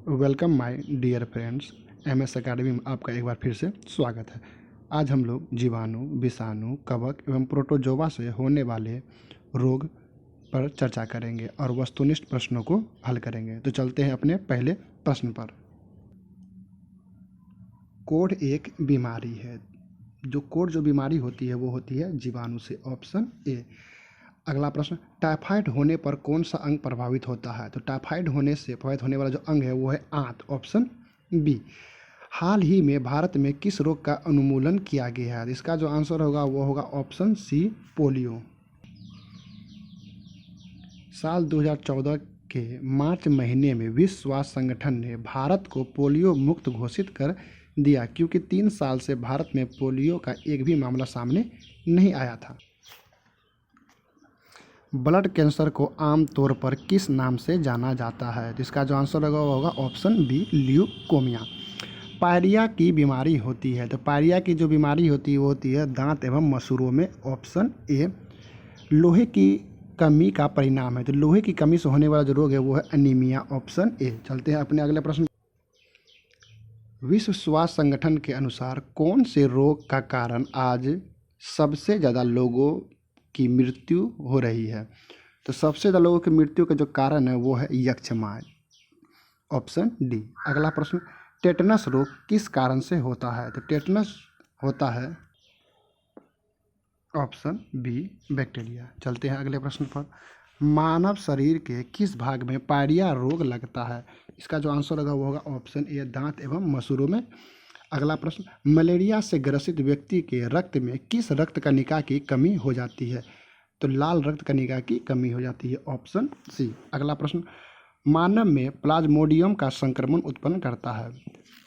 Welcome my dear friends. MS academy में आपका एक बार फिर से स्वागत है। आज हम लोग जीवाणु, विषाणु, कवक एवं प्रोटोजोआ से होने वाले रोग पर चर्चा करेंगे और वस्तुनिष्ठ प्रश्नों को हल करेंगे। तो चलते हैं अपने पहले प्रश्न पर। कोढ़ एक बीमारी है। जो बीमारी होती है वो होती है जीवाणु से। Option A. अगला प्रश्न, टाइफाइड होने पर कौन सा अंग प्रभावित होता है? तो टाइफाइड होने से प्रभावित होने वाला जो अंग है वो है आंत। Option B. हाल ही में भारत में किस रोग का उन्मूलन किया गया है? इसका जो आंसर होगा वो होगा ऑप्शन सी, पोलियो। साल 2014 के मार्च महीने में विश्व स्वास्थ्य संगठन ने भारत को पोलियो मुक्त घोषित कर दिया, क्योंकि 3 साल से भारत में पोलियो का एक भी मामला सामने नहीं आया था। ब्लड कैंसर को आमतौर पर किस नाम से जाना जाता है? इसका जो आंसर होगा वो होगा ऑप्शन बी, ल्यूकोमिया। पायरिया की बीमारी होती है, तो पायरिया की जो बीमारी होती है वो होती है दांत एवं मसूड़ों में। Option A. लोहे की कमी का परिणाम है, तो लोहे की कमी से होने वाला जो रोग है वो है एनीमिया। Option A. चलते हैं अपने अगले प्रश्न। विश्व स्वास्थ्य संगठन के अनुसार कौन से रोग का कारण आज सबसे ज़्यादा लोगों की मृत्यु हो रही है? तो सबसे ज़्यादा लोगों की मृत्यु का जो कारण है वो है यक्ष्मा। Option D. अगला प्रश्न, टेटनस रोग किस कारण से होता है? तो टेटनस होता है ऑप्शन बी, बैक्टीरिया। चलते हैं अगले प्रश्न पर। मानव शरीर के किस भाग में पायरिया रोग लगता है? इसका जो आंसर होगा वो होगा ऑप्शन ए, दांत एवं मसूड़ों में। अगला प्रश्न, मलेरिया से ग्रसित व्यक्ति के रक्त में किस रक्त कणिका की कमी हो जाती है? तो लाल रक्त कणिका की कमी हो जाती है। Option C. अगला प्रश्न, मानव में प्लाज्मोडियम का संक्रमण उत्पन्न करता है?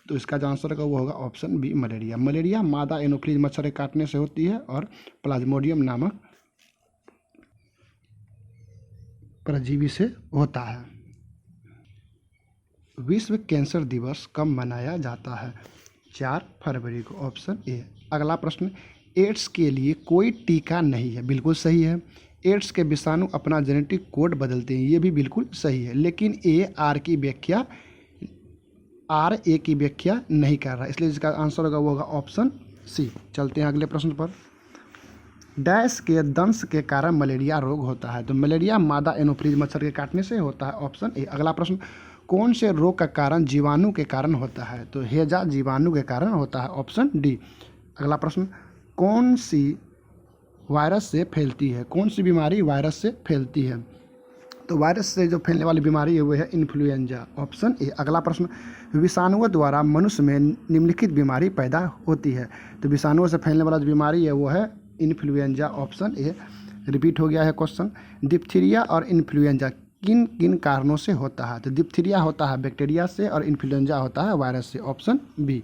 तो इसका जो आंसर होगा वो होगा ऑप्शन बी, मलेरिया। मलेरिया मादा एनोफ्लिज मच्छर के काटने से होती है और प्लाज्मोडियम नामक परजीवी से होता है। विश्व कैंसर दिवस कब मनाया जाता है? 4 फरवरी को। Option A. अगला प्रश्न, एड्स के लिए कोई टीका नहीं है। बिल्कुल सही है। एड्स के विषाणु अपना जेनेटिक कोड बदलते हैं, ये भी बिल्कुल सही है। लेकिन आर ए की व्याख्या नहीं कर रहा, इसलिए इसका आंसर होगा वो होगा ऑप्शन सी। चलते हैं अगले प्रश्न पर। डैश के दंश के कारण मलेरिया रोग होता है? तो मलेरिया मादा एनोफ्लिज मच्छर के काटने से होता है। Option A. अगला प्रश्न, कौन से रोग का कारण जीवाणु के कारण होता है? तो हैजा जीवाणु के कारण होता है। Option D. अगला प्रश्न, कौन सी वायरस से फैलती है? कौन सी बीमारी वायरस से फैलती है? तो वायरस से जो फैलने वाली बीमारी है वो है इन्फ्लुएंजा। Option A. अगला प्रश्न, विषाणुओं द्वारा मनुष्य में निम्नलिखित बीमारी पैदा होती है? तो विषाणुओं से फैलने वाला जो बीमारी है वो है इन्फ्लुएंजा। Option A. रिपीट हो गया है क्वेश्चन। डिप्थीरिया और इन्फ्लुएंजा किन किन कारणों से होता है? तो डिप्थीरिया होता है बैक्टीरिया से और इन्फ्लुएंजा होता है वायरस से। Option B.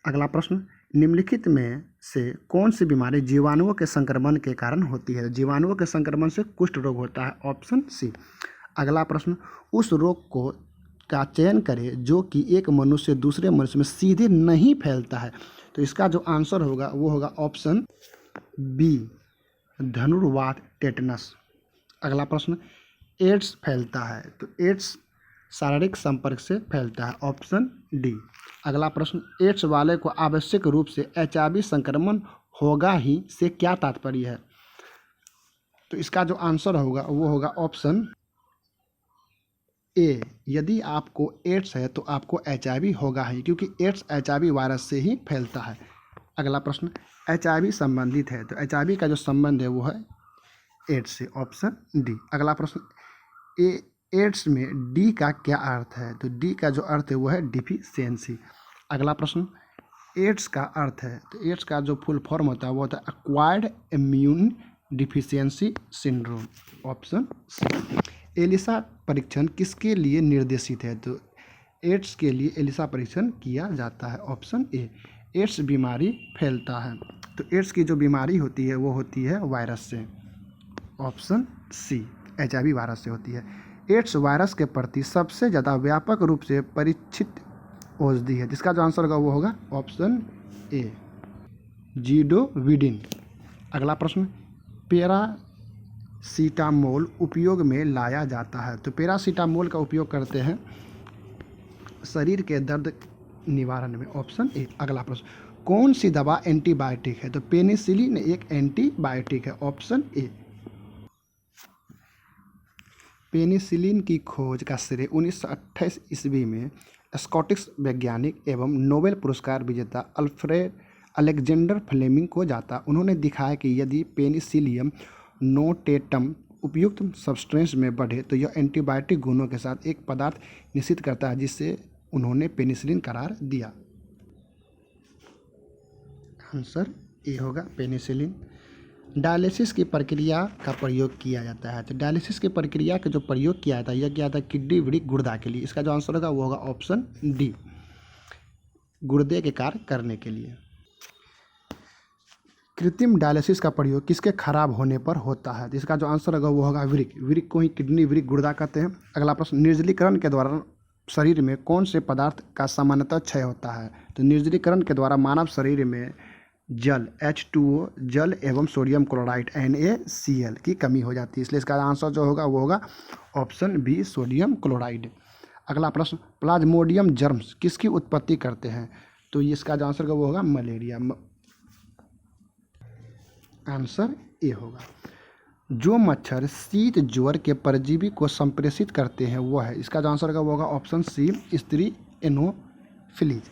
अगला प्रश्न, निम्नलिखित में से कौन सी बीमारी जीवाणुओं के संक्रमण के कारण होती है? जीवाणुओं के संक्रमण से कुष्ठ रोग होता है। Option C. अगला प्रश्न, उस रोग को का चयन करें जो कि एक मनुष्य से दूसरे मनुष्य में सीधे नहीं फैलता है? तो इसका जो आंसर होगा वो होगा ऑप्शन बी, धनुर्वात, टेटनस। अगला प्रश्न, एड्स फैलता है? तो एड्स शारीरिक संपर्क से फैलता है। Option D. अगला प्रश्न, एड्स वाले को आवश्यक रूप से HIV संक्रमण होगा ही से क्या तात्पर्य है? तो इसका जो आंसर होगा वो होगा ऑप्शन ए, यदि आपको एड्स है तो आपको HIV होगा ही, क्योंकि एड्स HIV वायरस से ही फैलता है। अगला प्रश्न, HIV संबंधित है? तो HIV का जो संबंध है वो है एड्स से। Option D. अगला प्रश्न, एड्स में डी का क्या अर्थ है? तो डी का जो अर्थ है वो है डिफिशियंसी। अगला प्रश्न, एड्स का अर्थ है? तो एड्स का जो फुल फॉर्म होता है वो होता है acquired immune deficiency syndrome. Option C. ELISA परीक्षण किसके लिए निर्देशित है? तो एड्स के लिए एलिसा परीक्षण किया जाता है। Option A. एड्स बीमारी फैलता है, तो एड्स की जो बीमारी होती है वो होती है वायरस से। ऑप्शन सी, HIV वायरस से होती है। एड्स वायरस के प्रति सबसे ज़्यादा व्यापक रूप से परीक्षित औषधि है? जिसका जो आंसर होगा वो होगा ऑप्शन ए, जीडोविडिन। अगला प्रश्न, सीटामोल उपयोग में लाया जाता है? तो पैरासीटामोल का उपयोग करते हैं शरीर के दर्द निवारण में, ऑप्शन ए। अगला प्रश्न, कौन सी दवा एंटीबायोटिक है? तो पेनिसिलिन एक एंटीबायोटिक है, ऑप्शन ए। पेनिसिलिन की खोज का श्रेय 1928 ईस्वी में स्कॉटिश वैज्ञानिक एवं नोबेल पुरस्कार विजेता अल्फ्रेड अलेक्जेंडर फ्लेमिंग को जाता। उन्होंने दिखाया कि यदि पेनिसिलियम नोटेटम उपयुक्त सब्सटेंस में बढ़े तो यह एंटीबायोटिक गुणों के साथ एक पदार्थ निश्चित करता है, जिससे उन्होंने पेनिसिलिन करार दिया। आंसर ए होगा पेनिसिलिन। डायलिसिस की प्रक्रिया का प्रयोग किया जाता है? तो डायलिसिस की प्रक्रिया का जो प्रयोग किया जाता है यह किया जाता है किडनी वृक्क गुर्दा के लिए। इसका जो आंसर होगा वो होगा ऑप्शन डी, गुर्दे के कार्य करने के लिए। कृत्रिम डायलिसिस का प्रयोग किसके खराब होने पर होता है? तो इसका जो आंसर होगा वो होगा वृक्क। वृक्क को ही किडनी वृक्क गुर्दा कहते हैं। अगला प्रश्न, निर्जलीकरण के द्वारा शरीर में कौन से पदार्थ का सामान्यतः क्षय होता है? तो निर्जलीकरण के द्वारा मानव शरीर में जल H2O, जल एवं सोडियम क्लोराइड NaCl की कमी हो जाती है, इसलिए इसका आंसर जो होगा वो होगा ऑप्शन बी, सोडियम क्लोराइड। अगला प्रश्न, प्लाज्मोडियम जर्म्स किसकी उत्पत्ति करते हैं? तो इसका जो आंसर होगा वो होगा मलेरिया। आंसर ए होगा। जो मच्छर शीत ज्वर के परजीवी को संप्रेषित करते हैं वो है? इसका जो आंसर होगा वो होगा ऑप्शन सी, स्त्री एनोफिलीज।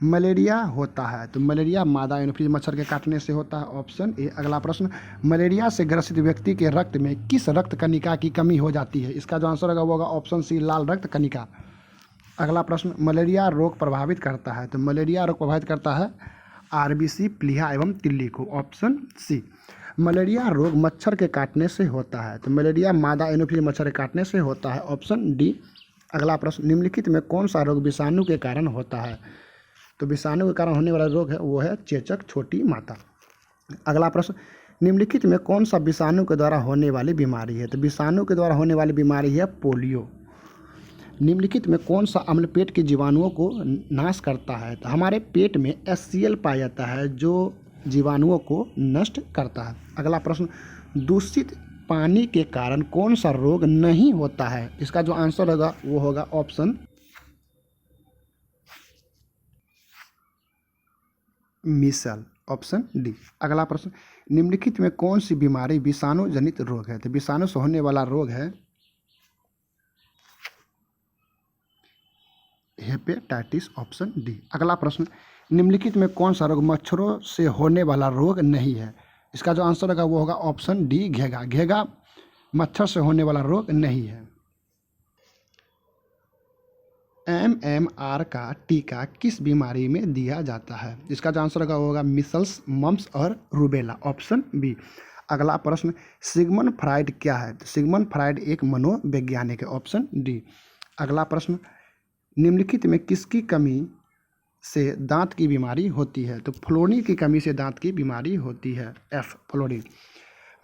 मलेरिया होता है? तो मलेरिया मादा एनोफिलीज मच्छर के काटने से होता है, ऑप्शन ए। अगला प्रश्न, मलेरिया से ग्रसित व्यक्ति के रक्त में किस रक्त कणिका की कमी हो जाती है? इसका जो आंसर होगा वो होगा ऑप्शन सी, लाल रक्त कणिका। अगला प्रश्न, मलेरिया रोग प्रभावित करता है? तो मलेरिया रोग प्रभावित करता है RBC, प्लीहा एवं तिल्ली को, ऑप्शन सी। मलेरिया रोग मच्छर के काटने से होता है? तो मलेरिया मादा एनोफिलीज मच्छर के काटने से होता है, ऑप्शन डी। अगला प्रश्न, निम्नलिखित में कौन सा रोग विषाणु के कारण होता है? तो विषाणु के कारण होने वाला रोग है वो है चेचक, छोटी माता। अगला प्रश्न, निम्नलिखित में कौन सा विषाणु के द्वारा होने वाली बीमारी है? तो विषाणु के द्वारा होने वाली बीमारी है पोलियो। निम्नलिखित में कौन सा अम्ल पेट के जीवाणुओं को नाश करता है? तो हमारे पेट में HCl पाया जाता है जो जीवाणुओं को नष्ट करता है। अगला प्रश्न, दूषित पानी के कारण कौन सा रोग नहीं होता है? इसका जो आंसर होगा वो होगा ऑप्शन मीसल, ऑप्शन डी। अगला प्रश्न, निम्नलिखित में कौन सी बीमारी विषाणु जनित रोग है? तो विषाणु से होने वाला रोग है हेपेटाइटिस, ऑप्शन डी। अगला प्रश्न, निम्नलिखित में कौन सा रोग मच्छरों से होने वाला रोग नहीं है? इसका जो आंसर होगा वो होगा ऑप्शन डी, घेगा। घेगा मच्छर से होने वाला रोग नहीं है। MMR का टीका किस बीमारी में दिया जाता है? इसका जो आंसर होगा वो होगा मिसल्स, मम्प्स और रूबेला, ऑप्शन बी। अगला प्रश्न, सिगमंड फ्राइड क्या है? सिगमंड फ्राइड एक मनोवैज्ञानिक है, ऑप्शन डी। अगला प्रश्न, निम्नलिखित में किसकी कमी से दांत की बीमारी होती है? तो फ्लोरीन की कमी से दांत की बीमारी होती है, F, फ्लोरीन।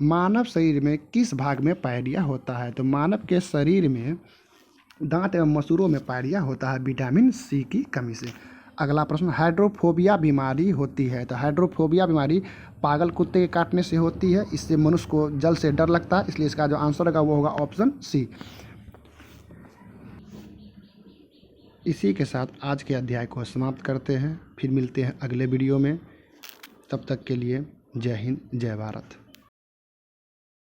मानव शरीर में किस भाग में पायरिया होता है? तो मानव के शरीर में दांत एवं मसूड़ों में पायरिया होता है विटामिन C की कमी से। अगला प्रश्न, हाइड्रोफोबिया बीमारी होती है? तो हाइड्रोफोबिया बीमारी पागल कुत्ते के काटने से होती है, इससे मनुष्य को जल से डर लगता है, इसलिए इसका जो आंसर होगा वो होगा ऑप्शन सी। इसी के साथ आज के अध्याय को समाप्त करते हैं, फिर मिलते हैं अगले वीडियो में। तब तक के लिए जय हिंद, जय भारत।